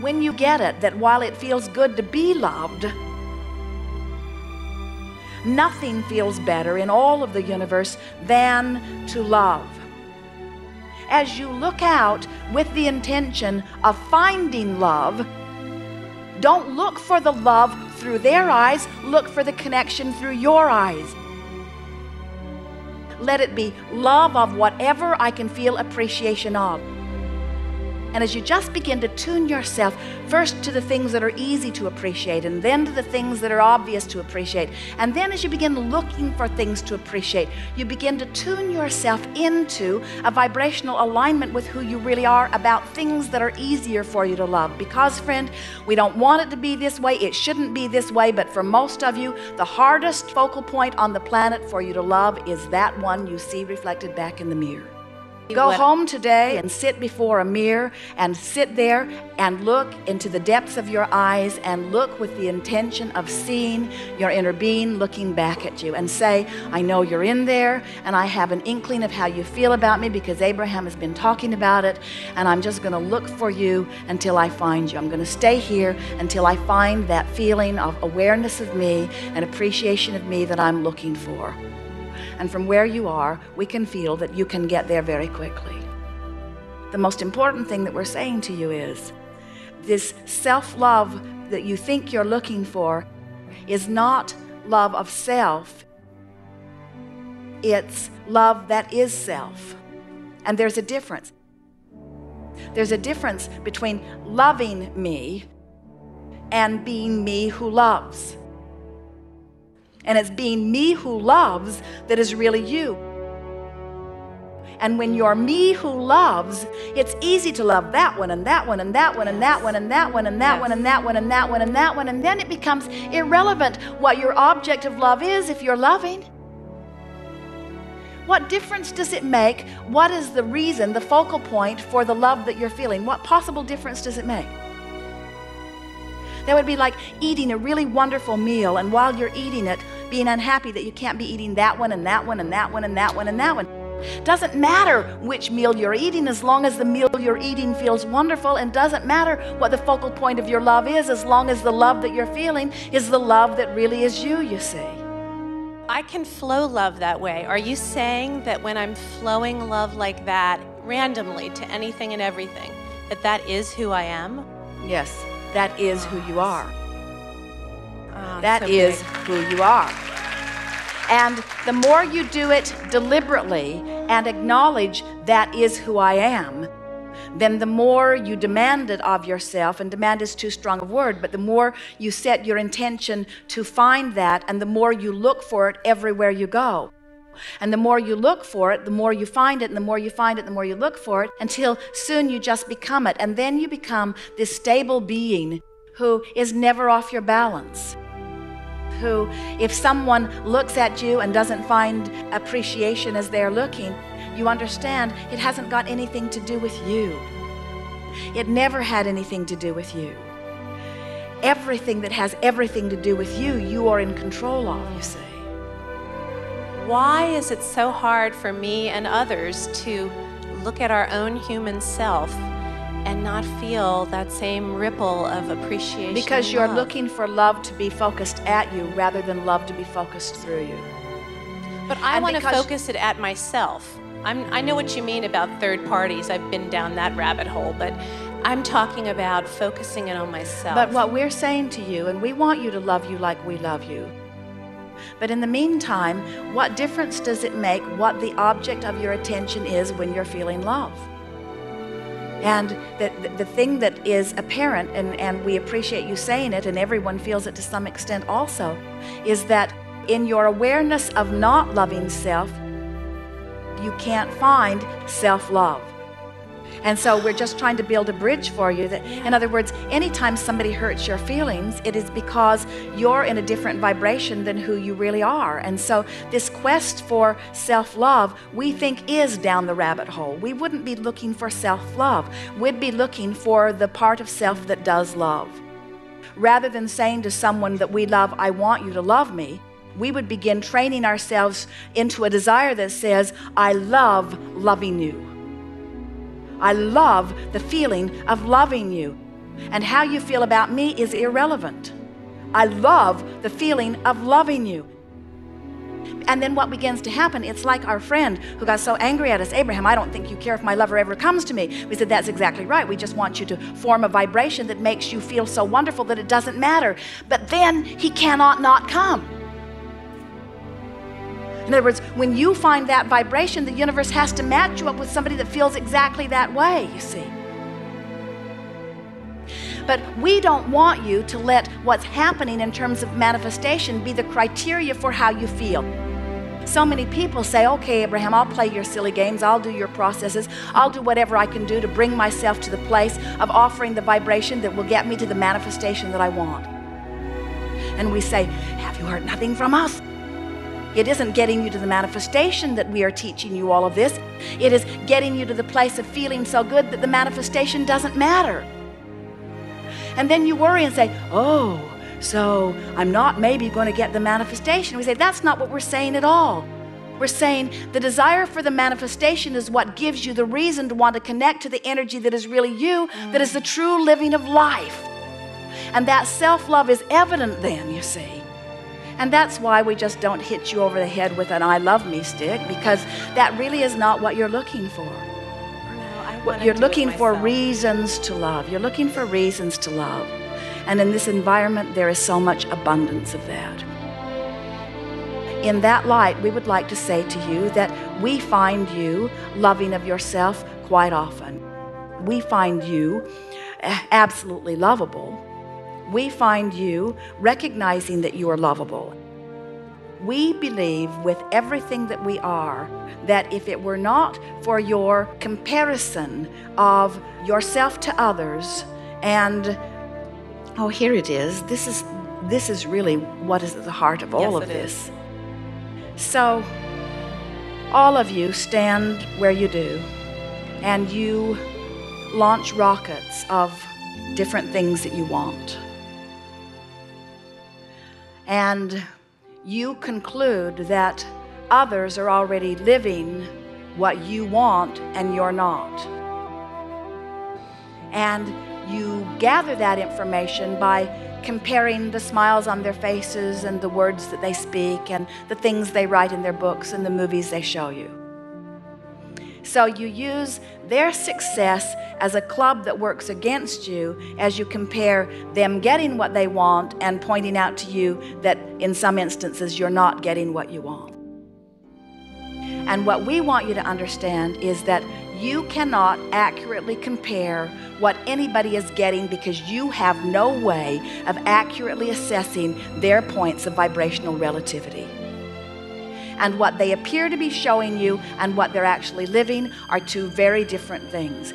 when you get it, that while it feels good to be loved, nothing feels better in all of the universe than to love. As you look out with the intention of finding love, don't look for the love through their eyes, look for the connection through your eyes. Let it be love of whatever I can feel appreciation of. And as you just begin to tune yourself first to the things that are easy to appreciate, and then to the things that are obvious to appreciate, and then as you begin looking for things to appreciate, you begin to tune yourself into a vibrational alignment with who you really are about things that are easier for you to love. Because, friend, we don't want it to be this way. It shouldn't be this way. But for most of you, the hardest focal point on the planet for you to love is that one you see reflected back in the mirror. Go home today and sit before a mirror and sit there and look into the depths of your eyes and look with the intention of seeing your inner being looking back at you and say, I know you're in there, and I have an inkling of how you feel about me because Abraham has been talking about it, and I'm just going to look for you until I find you. I'm going to stay here until I find that feeling of awareness of me and appreciation of me that I'm looking for. And from where you are, we can feel that you can get there very quickly. The most important thing that we're saying to you is this self-love that you think you're looking for is not love of self. It's love that is self. And there's a difference. There's a difference between loving me and being me who loves. And it's being me who loves that is really you. And when you're me who loves, it's easy to love that one and that one and that one and that one and that one and that one and that one and that one and that one. And then it becomes irrelevant what your object of love is if you're loving. What difference does it make? What is the reason, the focal point for the love that you're feeling? What possible difference does it make? That would be like eating a really wonderful meal, and while you're eating it, being unhappy that you can't be eating that one and that one and that one and that one and that one. Doesn't matter which meal you're eating as long as the meal you're eating feels wonderful, and doesn't matter what the focal point of your love is as long as the love that you're feeling is the love that really is you, you see. I can flow love that way. Are you saying that when I'm flowing love like that randomly to anything and everything, that is who I am? Yes. That is who you are. That is who you are. And the more you do it deliberately and acknowledge that is who I am, then the more you demand it of yourself, and demand is too strong a word, but the more you set your intention to find that, and the more you look for it everywhere you go. And the more you look for it, the more you find it, and the more you find it, the more you look for it, until soon you just become it. And then you become this stable being who is never off your balance. Who, if someone looks at you and doesn't find appreciation as they're looking, you understand it hasn't got anything to do with you. It never had anything to do with you. Everything that has everything to do with you, you are in control of, you see. Why is it so hard for me and others to look at our own human self and not feel that same ripple of appreciation? Because you're looking for love to be focused at you rather than love to be focused through you. But I want to focus it at myself. I know what you mean about third parties. I've been down that rabbit hole, but I'm talking about focusing it on myself. But what we're saying to you, and we want you to love you like we love you, but in the meantime, what difference does it make what the object of your attention is when you're feeling love? And the thing that is apparent, and we appreciate you saying it, and everyone feels it to some extent also, is that in your awareness of not loving self, you can't find self-love. And so we're just trying to build a bridge for you that, in other words, anytime somebody hurts your feelings, it is because you're in a different vibration than who you really are. And so this quest for self-love, we think, is down the rabbit hole. We wouldn't be looking for self-love. We'd be looking for the part of self that does love. Rather than saying to someone that we love, I want you to love me, we would begin training ourselves into a desire that says, I love loving you. I love the feeling of loving you. And how you feel about me is irrelevant. I love the feeling of loving you. And then what begins to happen, it's like our friend who got so angry at us, Abraham, I don't think you care if my lover ever comes to me. We said, that's exactly right. We just want you to form a vibration that makes you feel so wonderful that it doesn't matter. But then he cannot not come. In other words, when you find that vibration, the universe has to match you up with somebody that feels exactly that way, you see. But we don't want you to let what's happening in terms of manifestation be the criteria for how you feel. So many people say, okay, Abraham, I'll play your silly games. I'll do your processes. I'll do whatever I can do to bring myself to the place of offering the vibration that will get me to the manifestation that I want. And we say, have you heard nothing from us? It isn't getting you to the manifestation that we are teaching you all of this. It is getting you to the place of feeling so good that the manifestation doesn't matter. And then you worry and say, oh, so I'm not maybe going to get the manifestation. We say, that's not what we're saying at all. We're saying the desire for the manifestation is what gives you the reason to want to connect to the energy that is really you, that is the true living of life. And that self-love is evident then, you see. And that's why we just don't hit you over the head with an I love me stick, because that really is not what you're looking for. You're looking for reasons to love. You're looking for reasons to love. And in this environment, there is so much abundance of that. In that light, we would like to say to you that we find you loving of yourself quite often. We find you absolutely lovable. We find you recognizing that you are lovable. We believe with everything that we are that if it were not for your comparison of yourself to others and, oh, here it is. This is really what is at the heart of all of this. So all of you stand where you do and you launch rockets of different things that you want. And you conclude that others are already living what you want and you're not. And you gather that information by comparing the smiles on their faces and the words that they speak and the things they write in their books and the movies they show you. So you use their success as a club that works against you as you compare them getting what they want and pointing out to you that in some instances you're not getting what you want. And what we want you to understand is that you cannot accurately compare what anybody is getting because you have no way of accurately assessing their points of vibrational relativity. And what they appear to be showing you and what they're actually living are two very different things.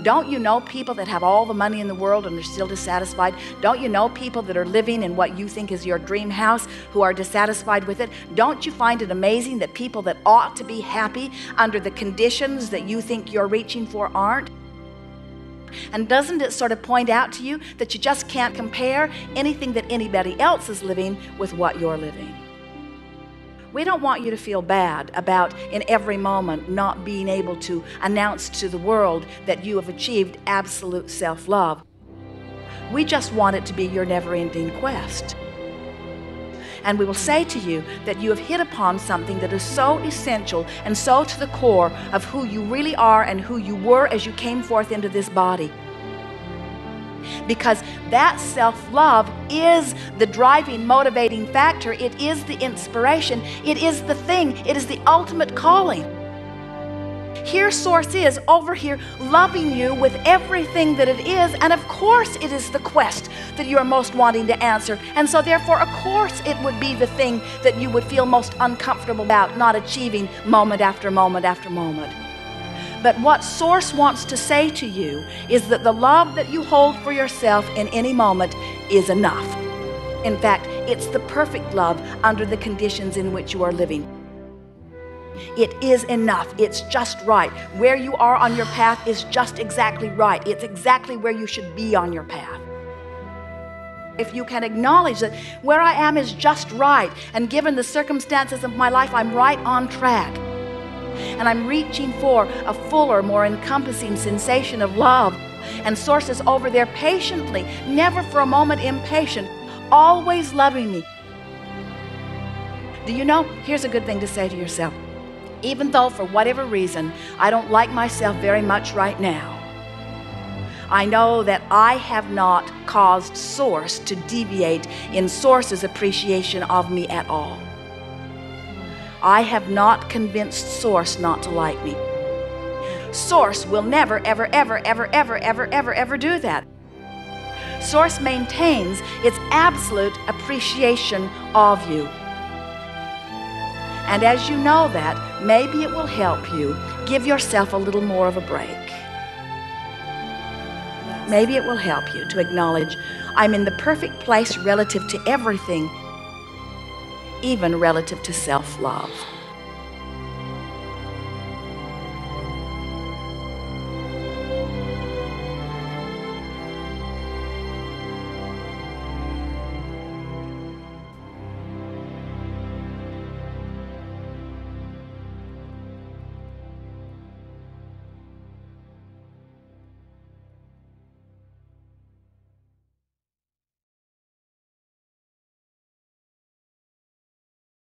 Don't you know people that have all the money in the world and are still dissatisfied? Don't you know people that are living in what you think is your dream house who are dissatisfied with it? Don't you find it amazing that people that ought to be happy under the conditions that you think you're reaching for aren't? And doesn't it sort of point out to you that you just can't compare anything that anybody else is living with what you're living? We don't want you to feel bad about in every moment not being able to announce to the world that you have achieved absolute self-love. We just want it to be your never-ending quest. And we will say to you that you have hit upon something that is so essential and so to the core of who you really are and who you were as you came forth into this body. Because that self-love is the driving, motivating factor. It is the inspiration. It is the thing. It is the ultimate calling. Here Source is over here loving you with everything that it is. And of course it is the quest that you are most wanting to answer. And so therefore, of course, it would be the thing that you would feel most uncomfortable about not achieving moment after moment after moment. But what Source wants to say to you is that the love that you hold for yourself in any moment is enough. In fact, it's the perfect love under the conditions in which you are living. It is enough. It's just right. Where you are on your path is just exactly right. It's exactly where you should be on your path. If you can acknowledge that where I am is just right, and given the circumstances of my life, I'm right on track. And I'm reaching for a fuller, more encompassing sensation of love. and Source is over there patiently, never for a moment impatient, always loving me. Do you know, here's a good thing to say to yourself. Even though for whatever reason I don't like myself very much right now, I know that I have not caused Source to deviate in Source's appreciation of me at all. I have not convinced Source not to like me. Source will never, ever, ever, ever, ever, ever, ever, ever do that. Source maintains its absolute appreciation of you. And as you know that, maybe it will help you give yourself a little more of a break. Maybe it will help you to acknowledge, I'm in the perfect place relative to everything, even relative to self-love.